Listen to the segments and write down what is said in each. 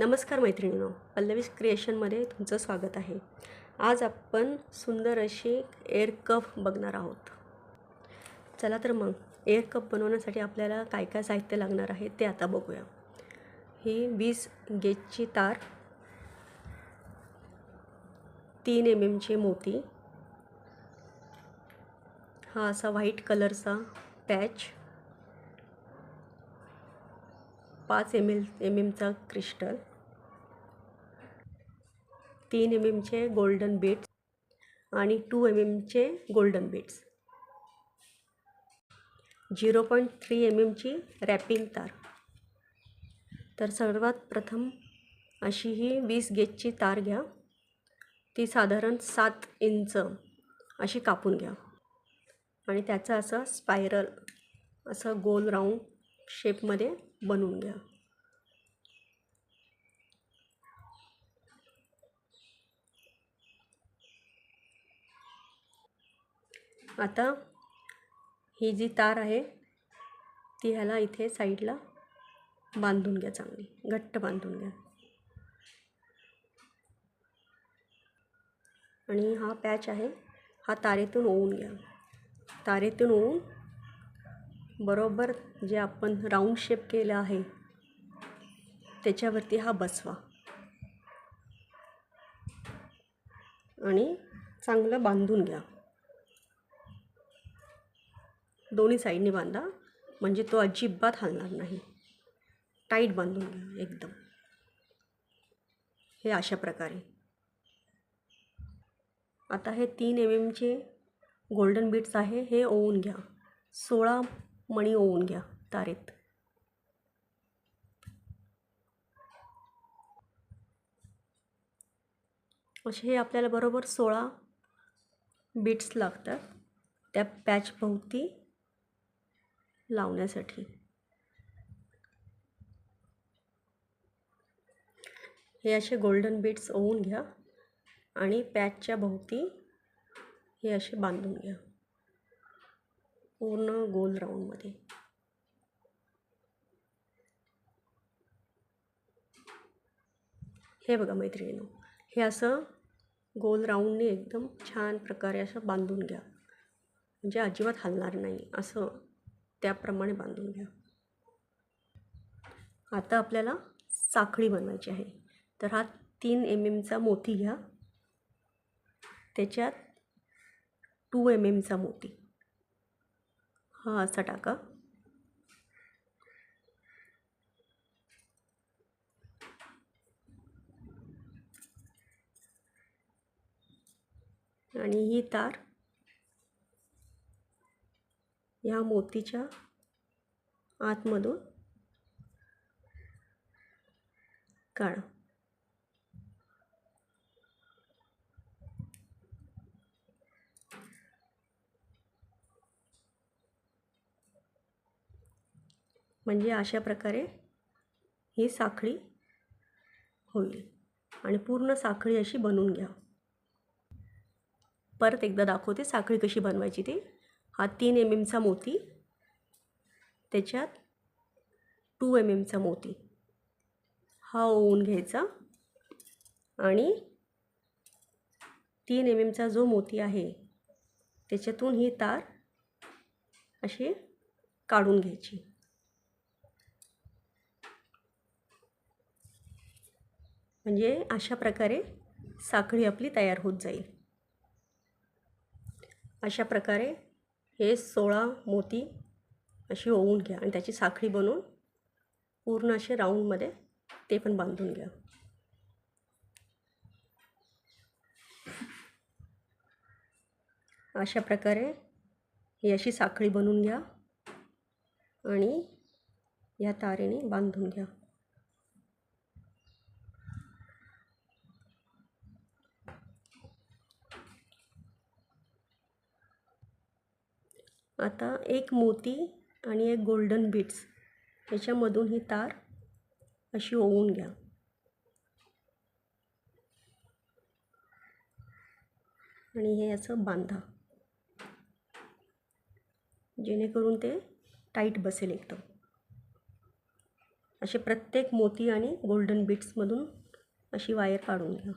नमस्कार मैत्रिणींनो, पल्लवीज क्रिएशनमध्ये तुमचं स्वागत आहे। आज आपण सुंदर अशी एअर कप बघणार आहोत। चला तर मग एअर कप बनवण्यासाठी आपल्याला काय काय साहित्य लागणार आहे ते आता बघूया। ही 20 गेजची तार, 3 mm चे मोती, हा असा व्हाईट कलरचा पॅच, 5 mm चा क्रिस्टल, 3 mm चे गोल्डन बीड्स आणि 2 mm चे गोल्डन बीड्स, 0.3 mm ची रॅपिंग तार। तर सर्वात प्रथम अशी ही 20 गेजची तार घ्या। ती साधारण 7 इंच अशी कापून घ्या आणि त्याचा असा स्पायरल असा गोल राऊंड शेपमध्ये बनवून घ्या। आता ही जी तार आहे ती ह्याला इथे साईडला बांधून घ्या, चांगली घट्ट बांधून घ्या। आणि हा पॅच आहे हा तारेतून ओवून घ्या। तारेतून ओवून बरोबर जे आपण राऊंड शेप केला आहे त्याच्यावरती हा बसवा आणि चांगलं बांधून घ्या। दोन्ही साईडनी बांधा म्हणजे तो अजिबात हलणार नाही। टाईट बांधून घ्या एकदम, हे अशा प्रकारे। आता हे 3 mm चे गोल्डन बीड्स आहे हे ओवून घ्या। 16 मणी ओवून घ्या तारेत। असे हे आपल्याला बरोबर 16 बीड्स लागतात त्या पॅच भोवती लावण्यासाठी। हे असे गोल्डन बीड्स ओवून घ्या आणि पॅचच्या भोवती हे असे बांधून घ्या पूर्ण गोल राऊंडमध्ये। हे बघा मैत्रिणींनो, हे असं गोल राऊंडने एकदम छान प्रकारे असं बांधून घ्या म्हणजे अजिबात हलणार नाही, असं त्याप्रमाणे बांधून घ्या। आता आपल्याला साखळी बनवायची आहे। तर हा 3 mm चा मोती घ्या, त्याच्यात 2 mm चा मोती हा असा टाका आणि ही तार या मोतीच्या आतमधून काढा। म्हणजे अशा प्रकारे ही साखळी होईल आणि पूर्ण साखळी अशी बनवून घ्या। परत एकदा दाखवते साखळी कशी बनवायची ती। हा 3 mm चा मोती, त्याच्यात 2 mm चा मोती हा ओवून घ्यायचा आणि 3 mm चा जो मोती आहे त्याच्यातून ही तार अशी काढून घ्यायची। म्हणजे अशा प्रकारे साखळी आपली तयार होत जाईल। अशा प्रकारे हे 16 मोती अशी ओवून घ्या आणि त्याची साखळी बनवून पूर्ण असे राऊंडमध्ये ते पण बांधून घ्या। अशा प्रकारे ही अशी साखळी बनवून घ्या आणि या तारेने बांधून घ्या। आता एक मोती आणि एक गोल्डन बीड्स याच्यामधून ही तार अशी ओवून घ्या आणि हे असं बांधा जेणेकरून ते टाईट बसेल एकदम। असे प्रत्येक मोती आणि गोल्डन बीड्समधून अशी वायर काढून घ्या.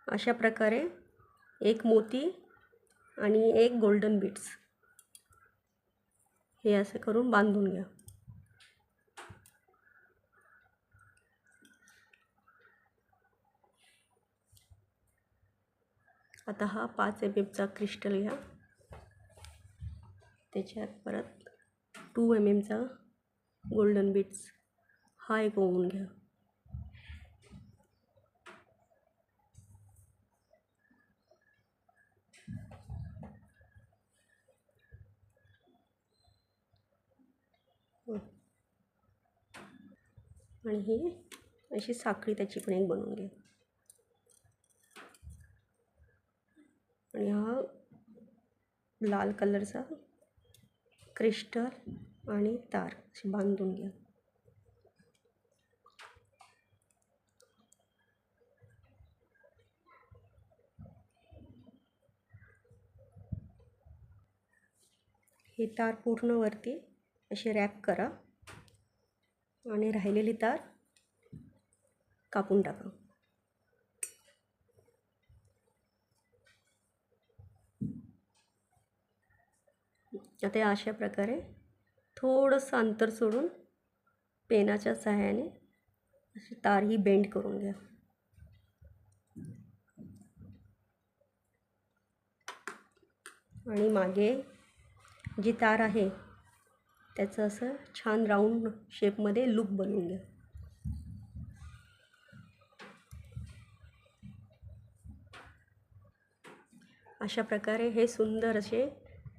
अशा प्रकारे एक मोती आणि एक गोल्डन बीड्स हे असं करून बांधून घ्या. आता हा 5 mm क्रिस्टल घ्या. त्याच्यात परत 2 mm गोल्डन बीड्स हा एक ओवून घ्या. आणि ही अशी साखळी त्याची पण एक बनवून घ्या. आणि हा लाल कलरचा क्रिस्टल आणि तार अशी बांधून घ्या. ही तार पूर्ण वरती अशी रॅप करा आणि राहिलेली तार कापून टाका. आता अशा प्रकारे थोडंसं अंतर सोडून पेनाच्या सहाय्याने अशी तार ही बेंड करून घ्या. आणि मागे जी तार आहे त्याचं असं छान राऊंड शेपमध्ये लूप बनवून घ्या. अशा प्रकारे हे सुंदर असे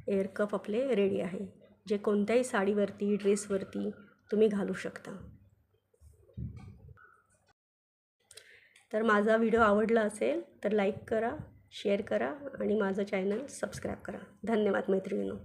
एअर कप आपले रेडी आहे, जे कोणत्याही साडीवरती ड्रेसवरती तुम्ही घालू शकता. तर माझा व्हिडिओ आवडला असेल तर लाईक करा, शेअर करा आणि माझं चॅनल सबस्क्राईब करा. धन्यवाद मैत्रिणींनो.